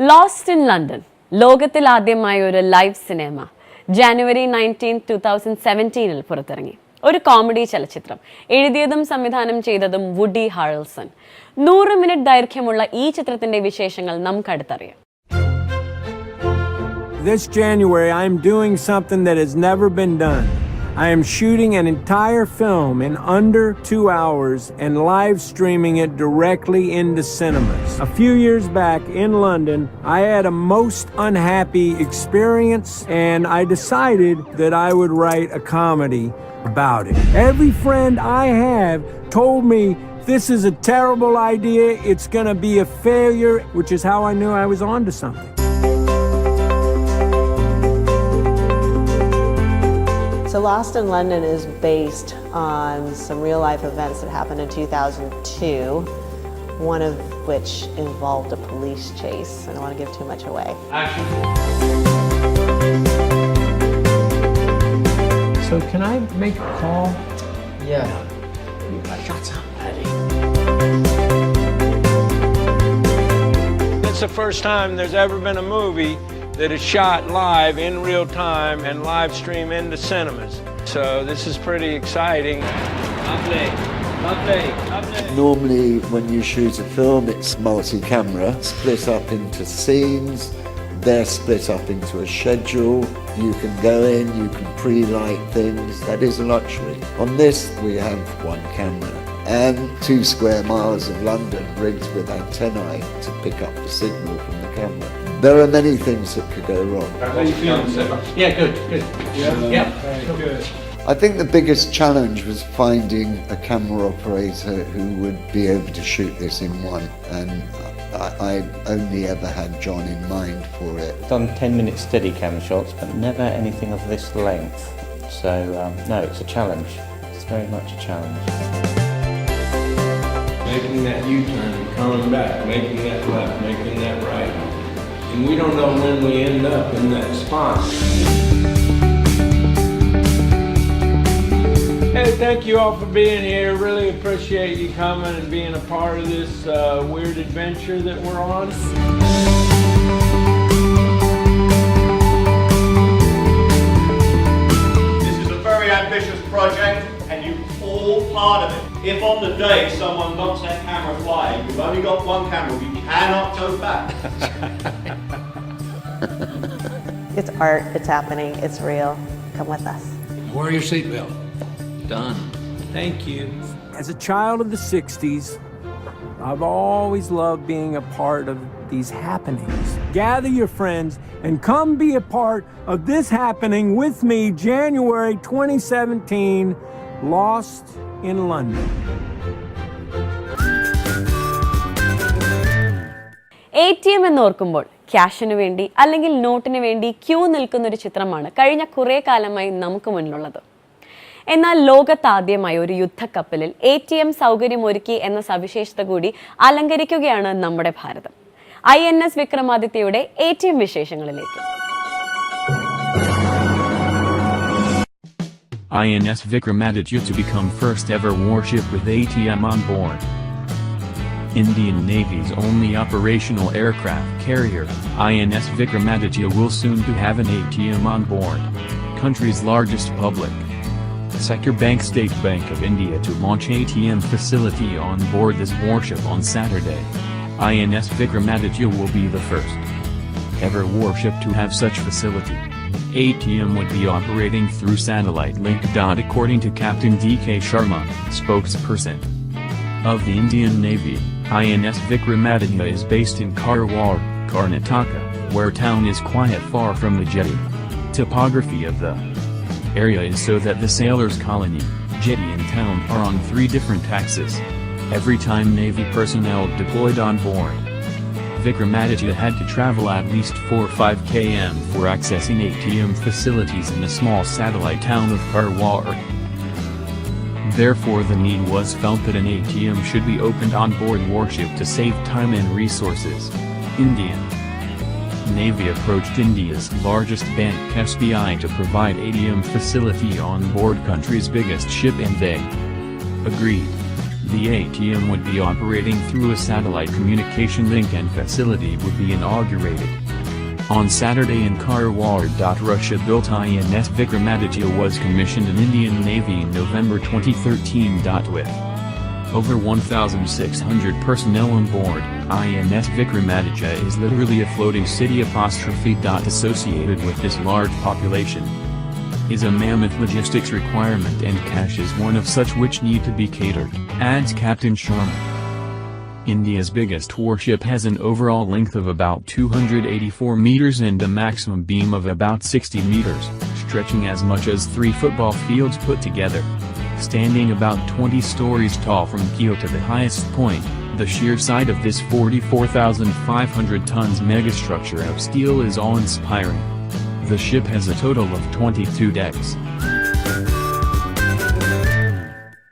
Lost in London ലോകത്തിൽ ആദ്യമായ ഒരു live cinema January 19, 2017 പുറത്തിറങ്ങി. ഒരു കോമഡി ചലച്ചിത്രം. എഴുതിയതും സംവിധാനം ചെയ്തതും വുഡി ഹാറൽസൺ. 100 മിനിറ്റ് ദൈർഘ്യമുള്ള ഈ ചിത്രത്തിന്റെ വിശേഷങ്ങൾ നമുക്ക് അടുത്തറിയാം. This January, I am doing something that has never been done. I am shooting an entire film in under 2 hours and live streaming it directly into cinemas. A few years back in London, I had a most unhappy experience and I decided that I would write a comedy about it. Every friend I have told me this is a terrible idea, it's going to be a failure, which is how I knew I was onto something. So Lost in London is based on some real-life events that happened in 2002, one of which involved a police chase. I don't want to give too much away. Action. So can I make a call? Yeah. Shut up, Eddie. It's the first time there's ever been a movie that is shot live in real time and live stream into cinemas. So this is pretty exciting. Lovely, lovely, lovely. Normally when you shoot a film, it's multi-camera, split up into scenes. They're split up into a schedule. You can go in, you can pre-light things. That is a luxury. On this, we have one camera and 2 square miles of London rigged with antennae to pick up the signal from the camera. There are many things that could go wrong. How you feeling, sir? Yeah, good. Yeah. Good. I think the biggest challenge was finding a camera operator who would be able to shoot this in one, and I only ever had John in mind for it. Done 10-minute steady cam shots, but never anything of this length. So, no, it's a challenge. It's very much a challenge. Making that U-turn, coming back, making that left, making that right. And we don't know when we end up in that spot. Hey, thank you all for being here. Really appreciate you coming and being a part of this weird adventure that we're on. This is a very ambitious project and you're all part of it. If on the day someone knocks that camera flying, you've only got one camera, you cannot go back. It's art, it's happening, it's real. Come with us. Wear your seatbelt. Done. Thank you. As a child of the 60s, I've always loved being a part of these happenings. Gather your friends and come be a part of this happening with me, January 2017, Lost in London. ATM എന്നോർക്കുമ്പോൾ ക്യാഷിന് വേണ്ടി അല്ലെങ്കിൽ നോട്ടിന് വേണ്ടി Q നിൽക്കുന്ന ഒരു ചിത്രമാണ് കഴിഞ്ഞ കുറേ കാലമായി നമുക്ക് മുന്നിലുള്ളത്. എന്നാൽ ലോകത്താദ്യമായി ഒരു യുദ്ധക്കപ്പലിൽ ATM സൗകര്യമൊരുക്കി എന്ന സവിശേഷത കൂടി അലങ്കരിക്കുകയാണ് നമ്മുടെ ഭാരതം. INS വിക്രമാദിത്യയുടെ ATM വിശേഷങ്ങളിലേക്ക്. INS Vikramaditya to become first ever warship with ATM on board. Indian Navy's only operational aircraft carrier, INS Vikramaditya will soon to have an ATM on board. Country's largest public sector bank, State Bank of India, to launch ATM facility on board this warship on Saturday. INS Vikramaditya will be the first ever warship to have such facility. ATM would be operating through satellite link. According to Captain DK Sharma, spokesperson of the Indian Navy, INS Vikramaditya is based in Karwar, Karnataka, where town is quite far from the jetty. Topography of the area is so that the sailors' colony, jetty and town are on 3 different axes. Every time Navy personnel deployed on board, Vikramaditya had to travel at least 4 or 5 km for accessing ATM facilities in the small satellite town of Karwar. Therefore the need was felt that an ATM should be opened on board warship to save time and resources. Indian Navy approached India's largest bank SBI to provide ATM facility on board country's biggest ship and they agreed. The ATM would be operating through a satellite communication link and facility would be inaugurated. On Saturday in Karwar. Russia-built INS Vikramaditya was commissioned in Indian Navy in November 2013. With over 1,600 personnel on board, INS Vikramaditya is literally a floating city. Associated with this large population is a mammoth logistics requirement, and cash is one of such which need to be catered, adds Captain Sharma. India's biggest warship has an overall length of about 284 meters and a maximum beam of about 60 meters, stretching as much as 3 football fields put together. Standing about 20 stories tall from keel to the highest point, the sheer sight of this 44,500 tons megastructure of steel is awe-inspiring. The ship has a total of 22 decks.